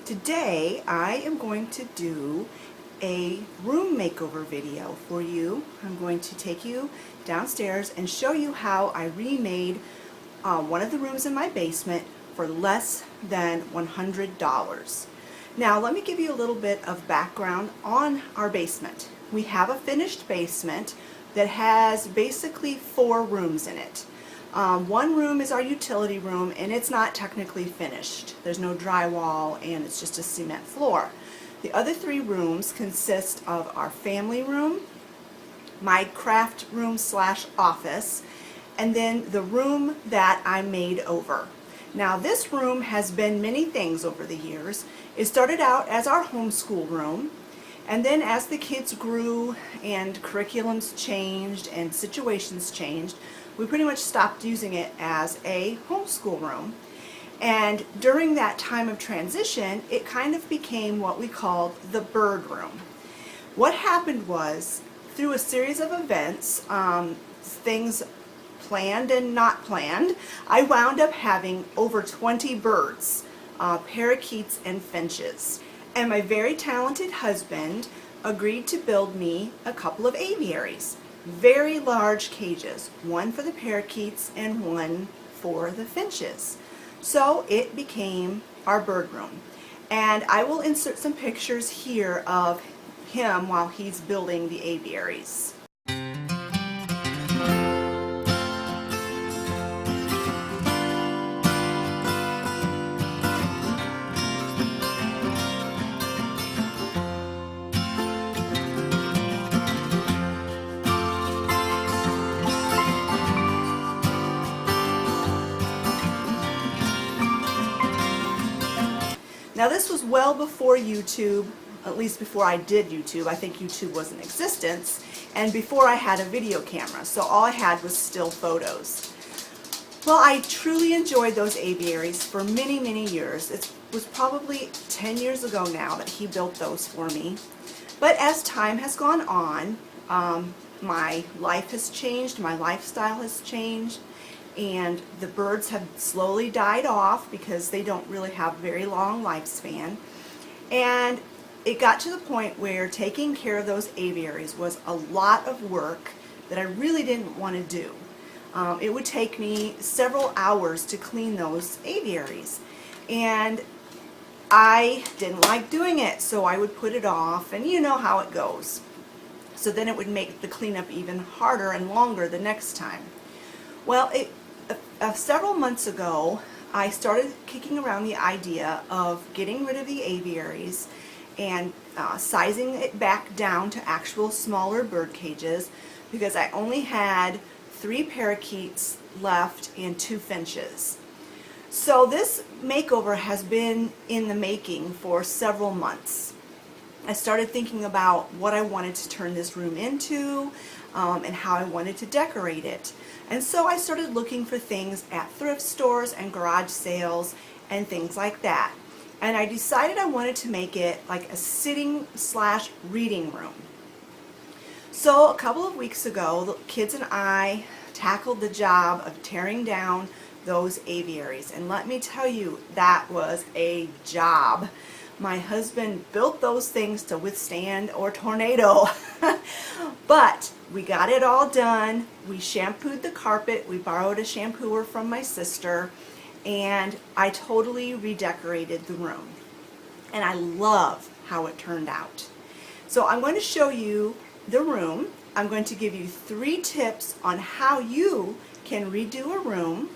Today I am going to do a room makeover video for you. I'm going to take you downstairs and show you how I remade one of the rooms in my basement for less than $100. Now let me give you a little bit of background on our basement. We have a finished basement that has basically 4 rooms in it. One room is our utility room, and it's not technically finished. There's no drywall and it's just a cement floor. The other 3 rooms consist of our family room, my craft room slash office, and then the room that I made over. Now this room has been many things over the years. It started out as our homeschool room, and then as the kids grew and curriculums changed and situations changed, we pretty much stopped using it as a homeschool room. And during that time of transition, it kind of became what we called the bird room. What happened was, through a series of events, things planned and not planned, I wound up having over 20 birds, parakeets and finches. And my very talented husband agreed to build me a couple of aviaries. Very large cages, one for the parakeets and one for the finches. So it became our bird room. And I will insert some pictures here of him while he's building the aviaries. Now this was well before YouTube, at least before I did YouTube. I think YouTube was in existence, and before I had a video camera, so all I had was still photos. Well, I truly enjoyed those aviaries for many, many years. It was probably 10 years ago now that he built those for me. But as time has gone on, my life has changed, my lifestyle has changed, and the birds have slowly died off because they don't really have very long lifespan. And it got to the point where taking care of those aviaries was a lot of work that I really didn't want to do. It would take me several hours to clean those aviaries, and I didn't like doing it, so I would put it off, and you know how it goes. So then it would make the cleanup even harder and longer the next time. Well, several months ago, I started kicking around the idea of getting rid of the aviaries and sizing it back down to actual smaller bird cages, because I only had 3 parakeets left and 2 finches. So this makeover has been in the making for several months. I started thinking about what I wanted to turn this room into, and how I wanted to decorate it. And so I started looking for things at thrift stores and garage sales and things like that. And I decided I wanted to make it like a sitting slash reading room. So a couple of weeks ago, the kids and I tackled the job of tearing down those aviaries. And let me tell you, that was a job. My husband built those things to withstand a tornado. But we got it all done. We shampooed the carpet. We borrowed a shampooer from my sister, and I totally redecorated the room. And I love how it turned out. So I'm going to show you the room. I'm going to give you 3 tips on how you can redo a room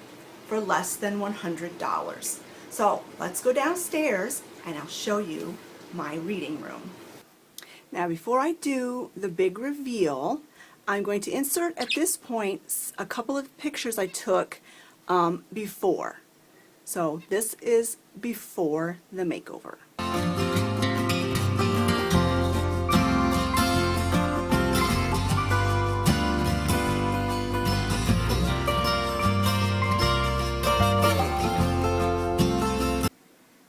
for less than $100. So let's go downstairs and I'll show you my reading room. Now before I do the big reveal, I'm going to insert at this point a couple of pictures I took before. So this is before the makeover.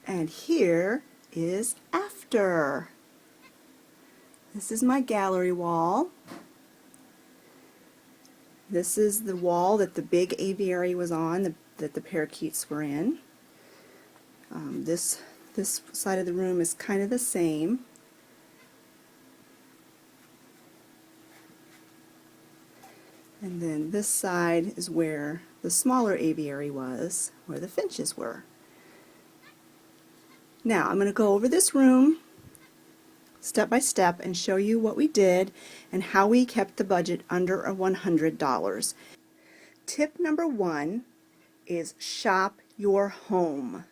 And here is after. This is my gallery wall. This is the wall that the big aviary was on, that the parakeets were in. This This side of the room is kind of the same. And then this side is where the smaller aviary was, where the finches were. Now I'm going to go over this room step by step and show you what we did and how we kept the budget under $100. Tip number 1 is shop your home.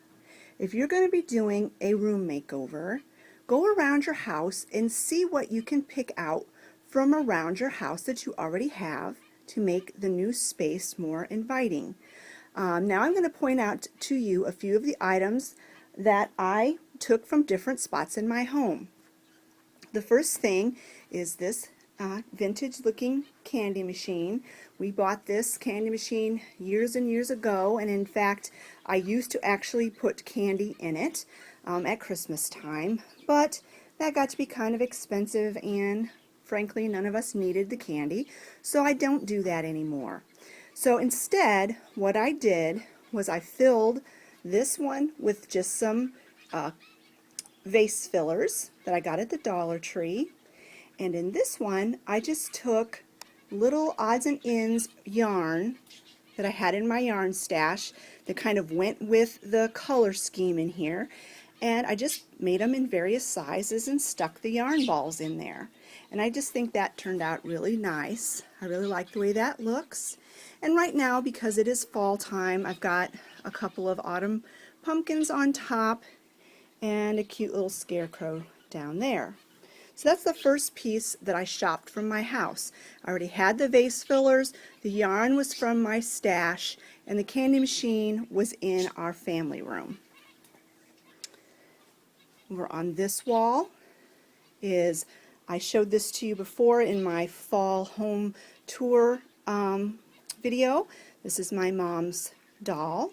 If you're going to be doing a room makeover, go around your house and see what you can pick out from around your house that you already have to make the new space more inviting. Now I'm going to point out to you a few of the items that I took from different spots in my home. The first thing is this vintage looking candy machine. We bought this candy machine years and years ago, and in fact I used to actually put candy in it at Christmas time, but that got to be kind of expensive, and frankly none of us needed the candy, so I don't do that anymore. So instead what I did was I filled this one with just some vase fillers that I got at the Dollar Tree, and in this one I just took little odds and ends yarn that I had in my yarn stash that kind of went with the color scheme in here, and I just made them in various sizes and stuck the yarn balls in there, and I just think that turned out really nice. I really like the way that looks. And right now, because it is fall time, I've got a couple of autumn pumpkins on top and a cute little scarecrow down there. So that's the first piece that I shopped from my house. I already had the vase fillers, the yarn was from my stash, and the candy machine was in our family room. Over on this wall is, I showed this to you before in my fall home tour video. This is my mom's doll,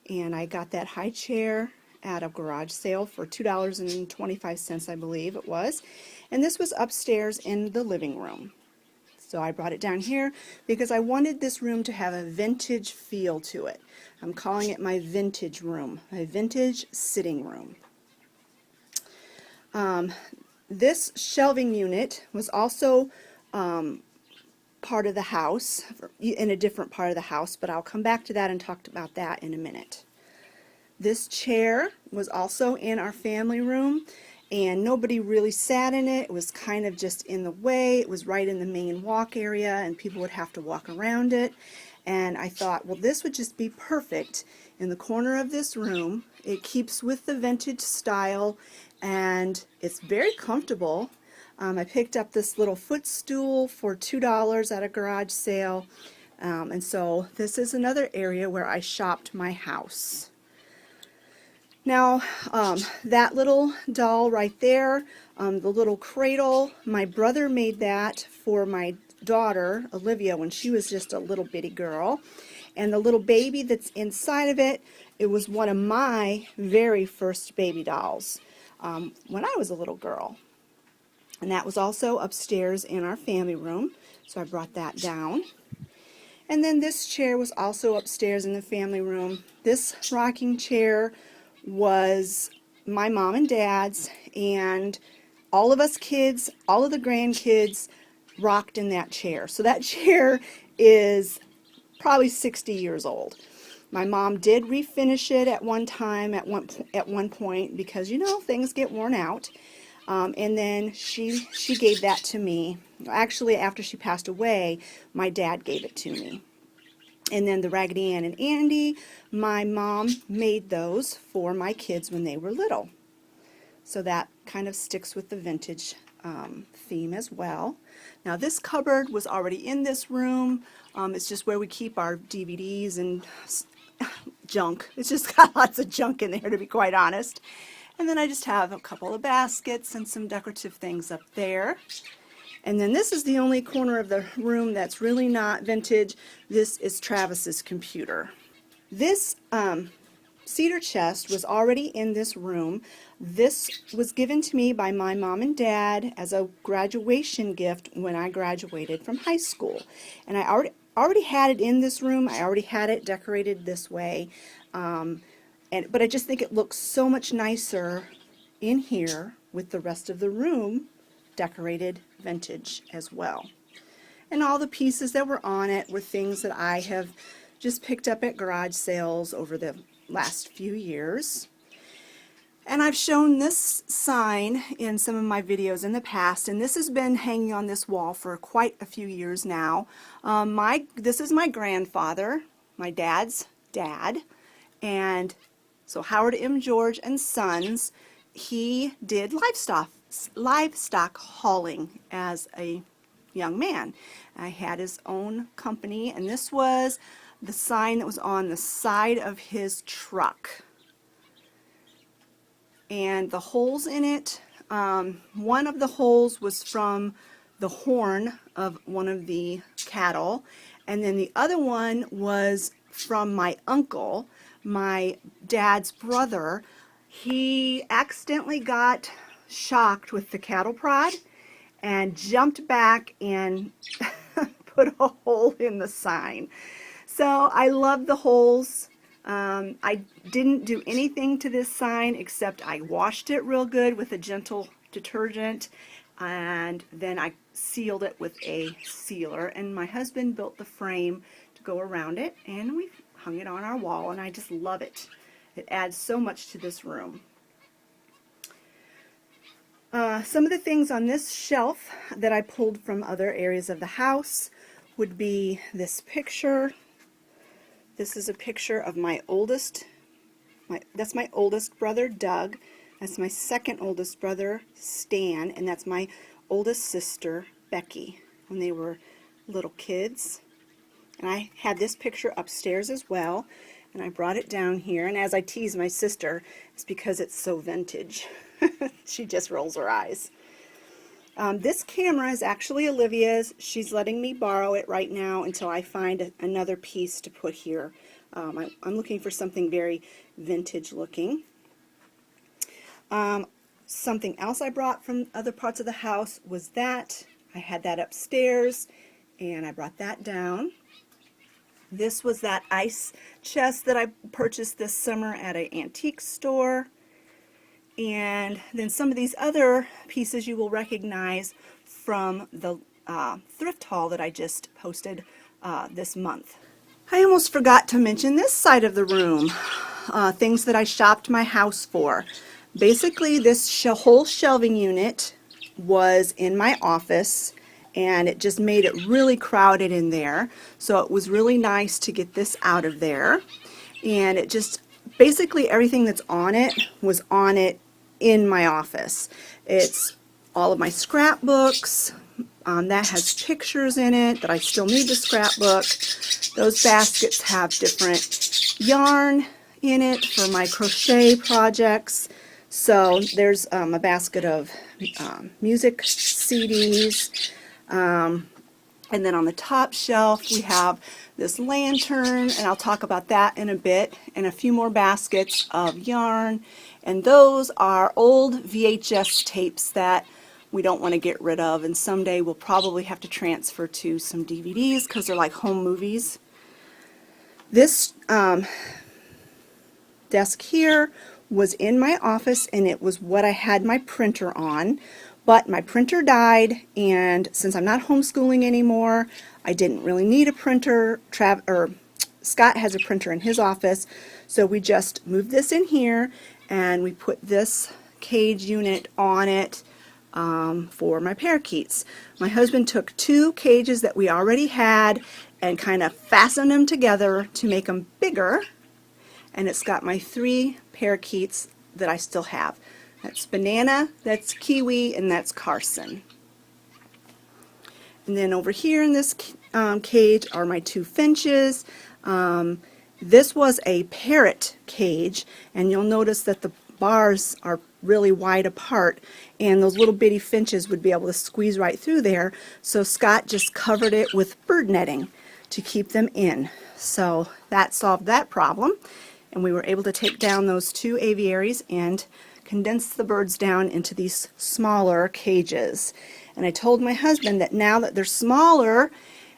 and I got that high chair at a garage sale for $2.25, I believe it was, and this was upstairs in the living room. So I brought it down here because I wanted this room to have a vintage feel to it. I'm calling it my vintage room, my vintage sitting room. This shelving unit was also part of the house, in a different part of the house, but I'll come back to that and talk about that in a minute. This chair was also in our family room, and nobody really sat in it. It was kind of just in the way. It was right in the main walk area, and people would have to walk around it. And I thought, well, this would just be perfect in the corner of this room. It keeps with the vintage style, and it's very comfortable. I picked up this little footstool for $2 at a garage sale, and so this is another area where I shopped my house. Now, that little doll right there, the little cradle, my brother made that for my daughter, Olivia, when she was just a little bitty girl. And the little baby that's inside of it, it was one of my very first baby dolls when I was a little girl. And that was also upstairs in our family room, so I brought that down. And then this chair was also upstairs in the family room. This rocking chair was my mom and dad's, and all of us kids, all of the grandkids rocked in that chair. So that chair is probably 60 years old. My mom did refinish it at one time, at one point, because you know things get worn out. And then she gave that to me. Actually, after she passed away, my dad gave it to me. And then the Raggedy Ann and Andy, my mom made those for my kids when they were little. So that kind of sticks with the vintage theme as well. Now this cupboard was already in this room. It's just where we keep our DVDs and junk. It's just got lots of junk in there, to be quite honest. And then I just have a couple of baskets and some decorative things up there. And then this is the only corner of the room that's really not vintage. This is Travis's computer. This cedar chest was already in this room. This was given to me by my mom and dad as a graduation gift when I graduated from high school. And I already had it in this room. I already had it decorated this way. But I just think it looks so much nicer in here with the rest of the room decorated vintage as well. And all the pieces that were on it were things that I have just picked up at garage sales over the last few years. And I've shown this sign in some of my videos in the past, and this has been hanging on this wall for quite a few years now. This is my grandfather, my dad's dad, and so Howard M. George and Sons. He did livestock hauling as a young man. I had his own company, and this was the sign that was on the side of his truck. And the holes in it, one of the holes was from the horn of one of the cattle, and then the other one was from my uncle, my dad's brother. He accidentally got shocked with the cattle prod and jumped back and put a hole in the sign. So I love the holes. I didn't do anything to this sign except I washed it real good with a gentle detergent, and then I sealed it with a sealer, and my husband built the frame to go around it, and we hung it on our wall, and I just love it. It adds so much to this room. Some of the things on this shelf that I pulled from other areas of the house would be this picture. This is a picture of my oldest, that's my oldest brother, Doug. That's my second oldest brother, Stan, and that's my oldest sister, Becky, when they were little kids. And I had this picture upstairs as well, and I brought it down here. And as I tease my sister, it's because it's so vintage. She just rolls her eyes. This camera is actually Olivia's. She's letting me borrow it right now until I find another piece to put here. I'm looking for something very vintage looking. Something else I brought from other parts of the house was that. I had that upstairs, and I brought that down. This was that ice chest that I purchased this summer at an antique store. And then some of these other pieces you will recognize from the thrift haul that I just posted this month. I almost forgot to mention this side of the room, things that I shopped my house for. Basically, this whole shelving unit was in my office, and it just made it really crowded in there. So it was really nice to get this out of there. And it just, basically everything that's on it was on it in my office. It's all of my scrapbooks. That has pictures in it that I still need to scrapbook. Those baskets have different yarn in it for my crochet projects. So there's a basket of music CDs. And then on the top shelf we have this lantern, and I'll talk about that in a bit, and a few more baskets of yarn. And those are old VHS tapes that we don't want to get rid of, and someday we'll probably have to transfer to some DVDs because they're like home movies. This desk here was in my office, and it was what I had my printer on. But my printer died, and since I'm not homeschooling anymore, I didn't really need a printer. Scott has a printer in his office, so we just moved this in here, and we put this cage unit on it for my parakeets. My husband took two cages that we already had and kind of fastened them together to make them bigger, and it's got my three parakeets that I still have. That's Banana, that's Kiwi, and that's Carson. And then over here in this cage are my two finches. This was a parrot cage, and you'll notice that the bars are really wide apart, and those little bitty finches would be able to squeeze right through there. So Scott just covered it with bird netting to keep them in. So that solved that problem, and we were able to take down those two aviaries and condense the birds down into these smaller cages. And I told my husband that now that they're smaller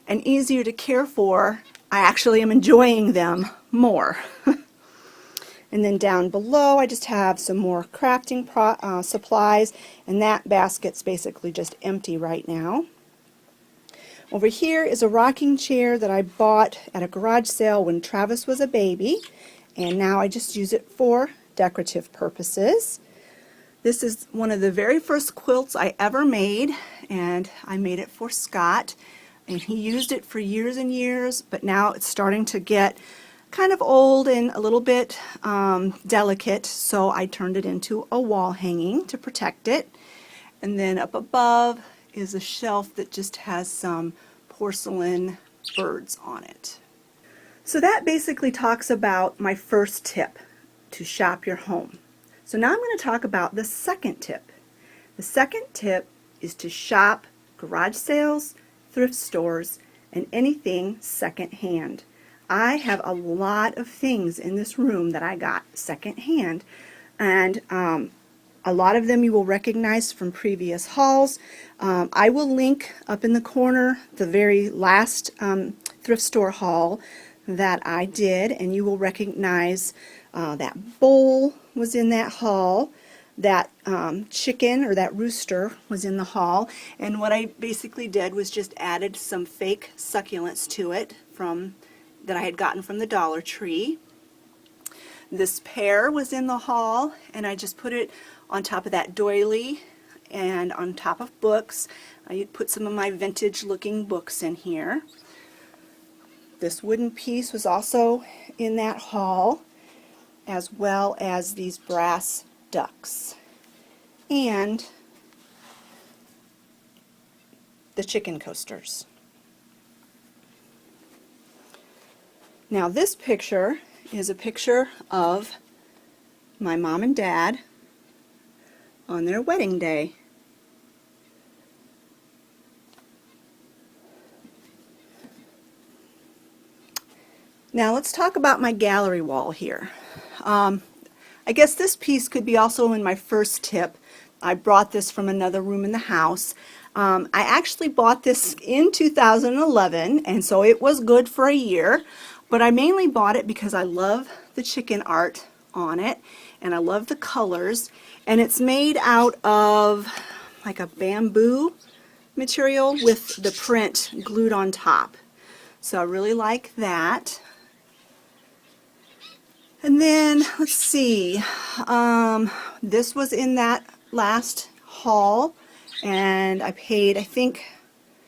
and easier to care for, I actually am enjoying them more. And then down below I just have some more crafting supplies, and that basket's basically just empty right now. Over here is a rocking chair that I bought at a garage sale when Travis was a baby, and now I just use it for decorative purposes. This is one of the very first quilts I ever made, and I made it for Scott, and he used it for years and years, but now it's starting to get kind of old and a little bit delicate, so I turned it into a wall hanging to protect it. And then up above is a shelf that just has some porcelain birds on it. So that basically talks about my first tip, to shop your home. So now I'm going to talk about the second tip. The second tip is to shop garage sales, thrift stores, and anything secondhand. I have a lot of things in this room that I got secondhand, and a lot of them you will recognize from previous hauls. I will link up in the corner the very last thrift store haul that I did, and you will recognize that bowl was in that haul, that chicken or that rooster was in the haul, and what I basically did was just added some fake succulents to it that I had gotten from the Dollar Tree. This pear was in the haul, and I just put it on top of that doily and on top of books. I put some of my vintage looking books in here. This wooden piece was also in that haul, as well as these brass ducks and the chicken coasters. Now this picture is a picture of my mom and dad on their wedding day. Now let's talk about my gallery wall here. I guess this piece could be also in my first tip. I brought this from another room in the house. I actually bought this in 2011, and so it was good for a year, but I mainly bought it because I love the chicken art on it, and I love the colors, and it's made out of like a bamboo material with the print glued on top. So I really like that. And then, let's see, this was in that last haul, and I paid, I think,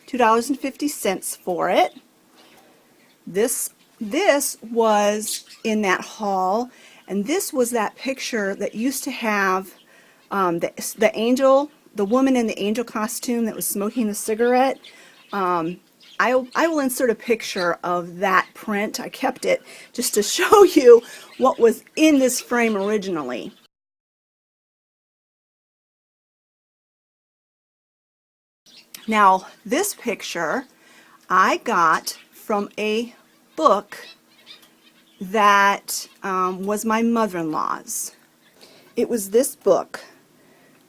$2.50 for it. This was in that haul, and this was that picture that used to have the angel, the woman in the angel costume that was smoking a cigarette. I will insert a picture of that print. I kept it just to show you what was in this frame originally. Now, this picture I got from a book that was my mother-in-law's. It was this book.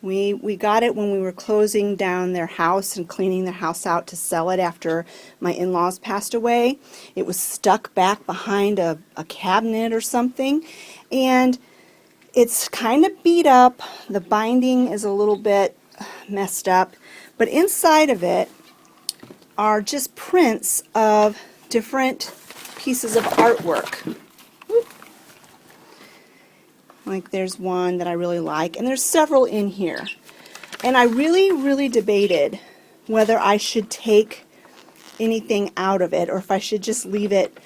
We got it when we were closing down their house and cleaning their house out to sell it after my in-laws passed away. It was stuck back behind a cabinet or something, and it's kind of beat up. The binding is a little bit messed up, but inside of it are just prints of different pieces of artwork. Like there's one that I really like, and there's several in here. And I really debated whether I should take anything out of it or if I should just leave it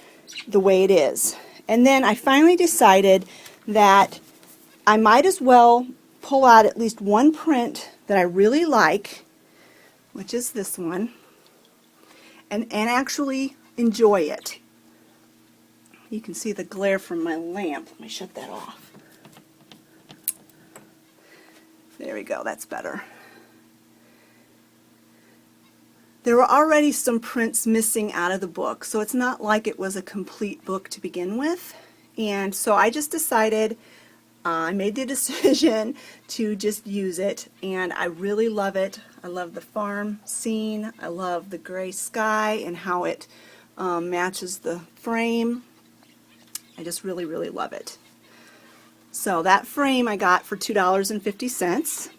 the way it is. And then I finally decided that I might as well pull out at least one print that I really like, which is this one, and actually enjoy it. You can see the glare from my lamp. Let me shut that off. There we go, that's better. There were already some prints missing out of the book, so it's not like it was a complete book to begin with. And so I just decided, I made the decision to just use it, and I really love it. I love the farm scene. I love the gray sky and how it matches the frame. I just really love it. So that frame I got for $2.50.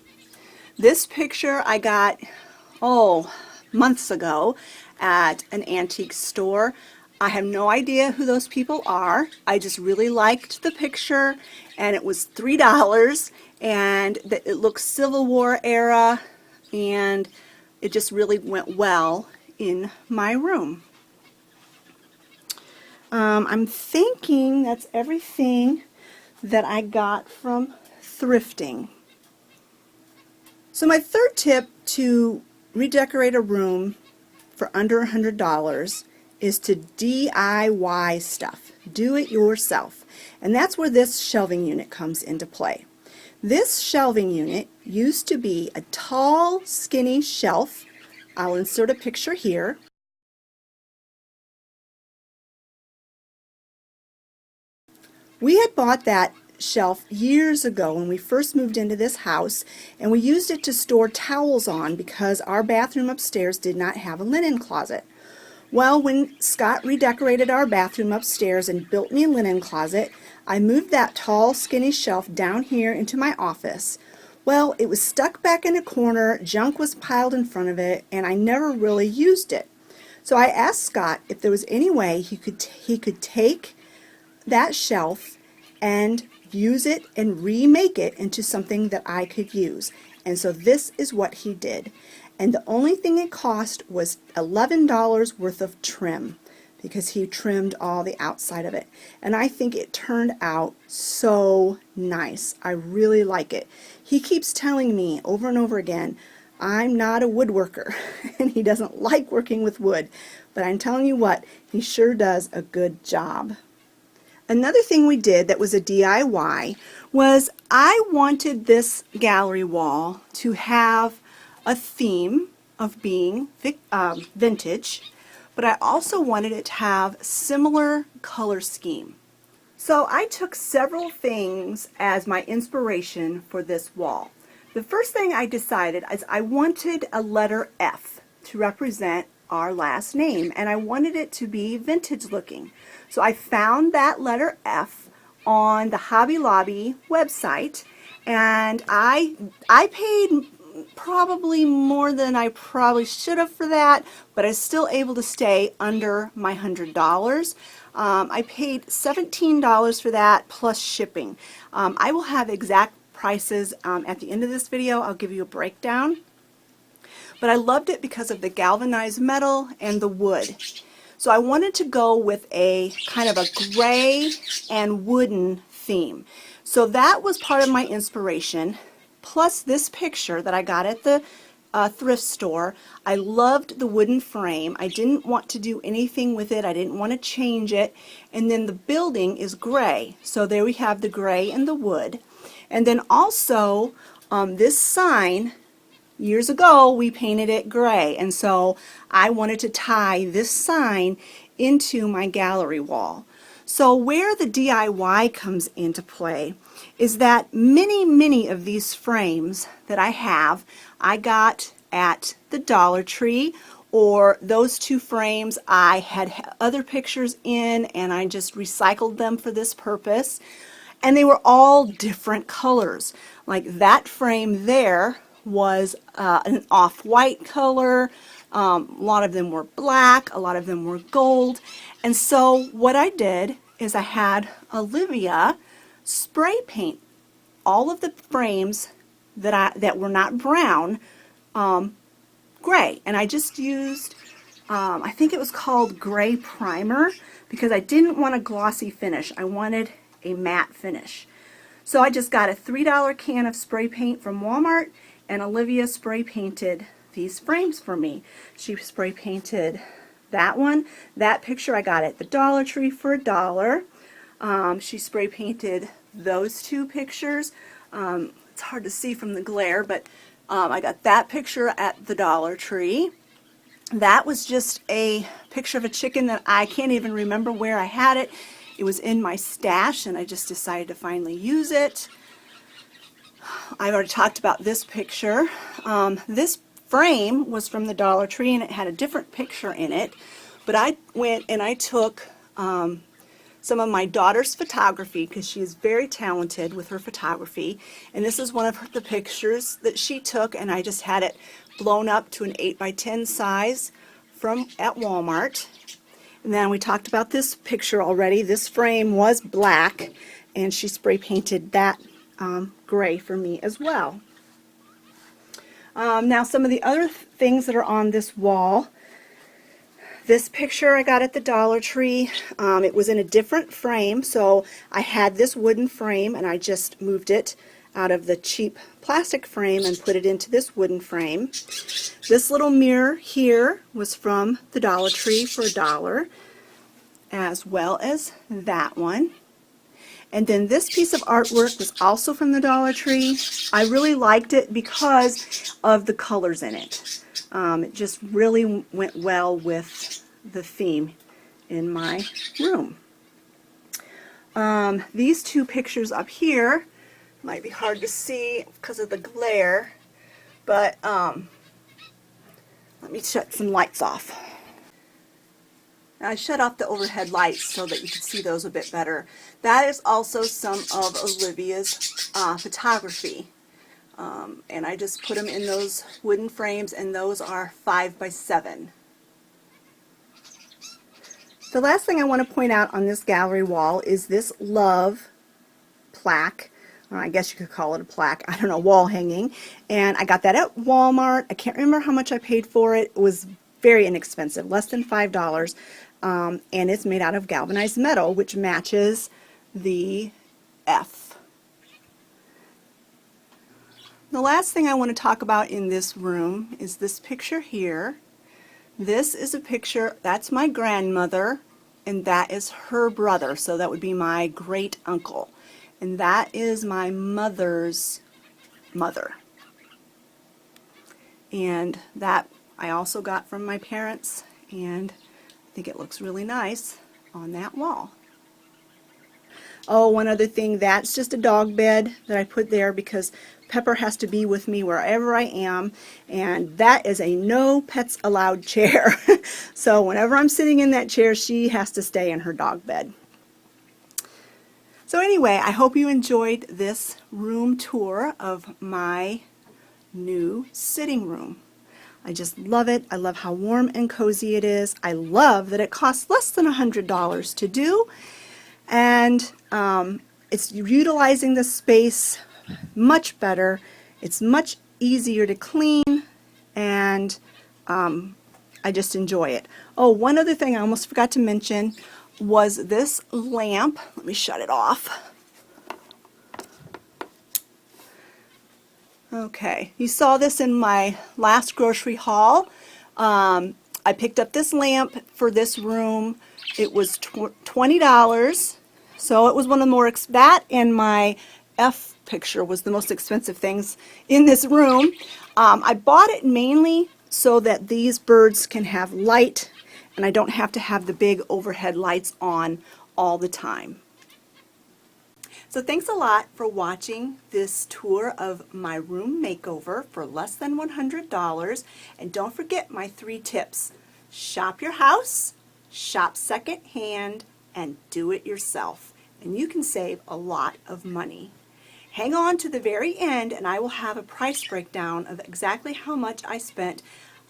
This picture I got, oh, months ago at an antique store. I have no idea who those people are. I just really liked the picture, and it was $3, and it looks Civil War era, and it just really went well in my room. I'm thinking that's everything that I got from thrifting. So my third tip to redecorate a room for under $100 is to DIY stuff. Do it yourself. And that's where this shelving unit comes into play. This shelving unit used to be a tall, skinny shelf. I'll insert a picture here. We had bought that shelf years ago when we first moved into this house, and we used it to store towels on because our bathroom upstairs did not have a linen closet. Well, when Scott redecorated our bathroom upstairs and built me a linen closet, I moved that tall, skinny shelf down here into my office. Well, it was stuck back in a corner, junk was piled in front of it, and I never really used it. So I asked Scott if there was any way he could take that shelf and use it and remake it into something that I could use. And so this is what he did. And the only thing it cost was $11 worth of trim, because he trimmed all the outside of it. And I think it turned out so nice. I really like it. He keeps telling me over and over again, I'm not a woodworker, and he doesn't like working with wood. But I'm telling you what, he sure does a good job. Another thing we did that was a DIY was I wanted this gallery wall to have a theme of being vintage, but I also wanted it to have similar color scheme. So I took several things as my inspiration for this wall. The first thing I decided is I wanted a letter F to represent our last name, and I wanted it to be vintage looking. So I found that letter F on the Hobby Lobby website, and I paid probably more than I probably should have for that, but I was still able to stay under my $100. I paid $17 for that plus shipping. I will have exact prices at the end of this video. I'll give you a breakdown. But I loved it because of the galvanized metal and the wood. So I wanted to go with a kind of a gray and wooden theme. So that was part of my inspiration, plus this picture that I got at the thrift store. I loved the wooden frame. I didn't want to do anything with it. I didn't want to change it. And then the building is gray. So there we have the gray and the wood. And then also this sign, years ago we painted it gray, and so I wanted to tie this sign into my gallery wall. So where the DIY comes into play is that many of these frames that I have, I got at the Dollar Tree, or those two frames I had other pictures in and I just recycled them for this purpose. And they were all different colors. Like that frame there was an off-white color. A lot of them were black, a lot of them were gold. And so what I did is I had Olivia spray paint all of the frames that were not brown gray. And I just used, I think it was called gray primer, because I didn't want a glossy finish. I wanted a matte finish. So I just got a $3 can of spray paint from Walmart, and Olivia spray painted these frames for me. She spray painted that one. That picture I got at the Dollar Tree for $1. She spray painted those two pictures. It's hard to see from the glare, but I got that picture at the Dollar Tree. That was just a picture of a chicken that I can't even remember where I had it. It was in my stash, and I just decided to finally use it. I've already talked about this picture. This frame was from the Dollar Tree, and it had a different picture in it. But I went and I took some of my daughter's photography because she is very talented with her photography. And this is one of the pictures that she took, and I just had it blown up to an 8x10 size at Walmart. And then we talked about this picture already. This frame was black, and she spray painted that gray for me as well. Now some of the other things that are on this wall. This picture I got at the Dollar Tree. It was in a different frame, so I had this wooden frame and I just moved it out of the cheap plastic frame and put it into this wooden frame. This little mirror here was from the Dollar Tree for $1, as well as that one. And then this piece of artwork was also from the Dollar Tree. I really liked it because of the colors in it. It just really went well with the theme in my room. These two pictures up here might be hard to see because of the glare, but let me shut some lights off. I shut off the overhead lights so that you can see those a bit better. That is also some of Olivia's photography. And I just put them in those wooden frames, and those are 5x7. The last thing I want to point out on this gallery wall is this love plaque, or I guess you could call it a plaque, I don't know, wall hanging. And I got that at Walmart. I can't remember how much I paid for it. It was very inexpensive, less than $5. And it's made out of galvanized metal, which matches the F. The last thing I want to talk about in this room is this picture here. This is a picture, that's my grandmother, and that is her brother, so that would be my great uncle. And that is my mother's mother. And that I also got from my parents, and I think it looks really nice on that wall. Oh, one other thing, that's just a dog bed that I put there because Pepper has to be with me wherever I am, and that is a no pets allowed chair. So whenever I'm sitting in that chair, she has to stay in her dog bed. So anyway, I hope you enjoyed this room tour of my new sitting room. I just love it. I love how warm and cozy it is. I love that it costs less than $100 to do, and it's utilizing the space much better. It's much easier to clean, and I just enjoy it. Oh, one other thing I almost forgot to mention was this lamp. Let me shut it off. Okay, you saw this in my last grocery haul. I picked up this lamp for this room. It was $20, so it was one of the more, that and my F picture was the most expensive things in this room. I bought it mainly so that these birds can have light, and I don't have to have the big overhead lights on all the time. So thanks a lot for watching this tour of my room makeover for less than $100. And don't forget my 3 tips. Shop your house, shop secondhand, and do it yourself. And you can save a lot of money. Hang on to the very end and I will have a price breakdown of exactly how much I spent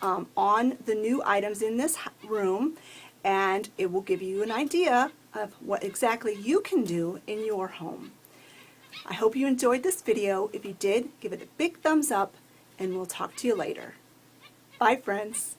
on the new items in this room, and it will give you an idea of what exactly you can do in your home. I hope you enjoyed this video. If you did, give it a big thumbs up, and we'll talk to you later. Bye, friends.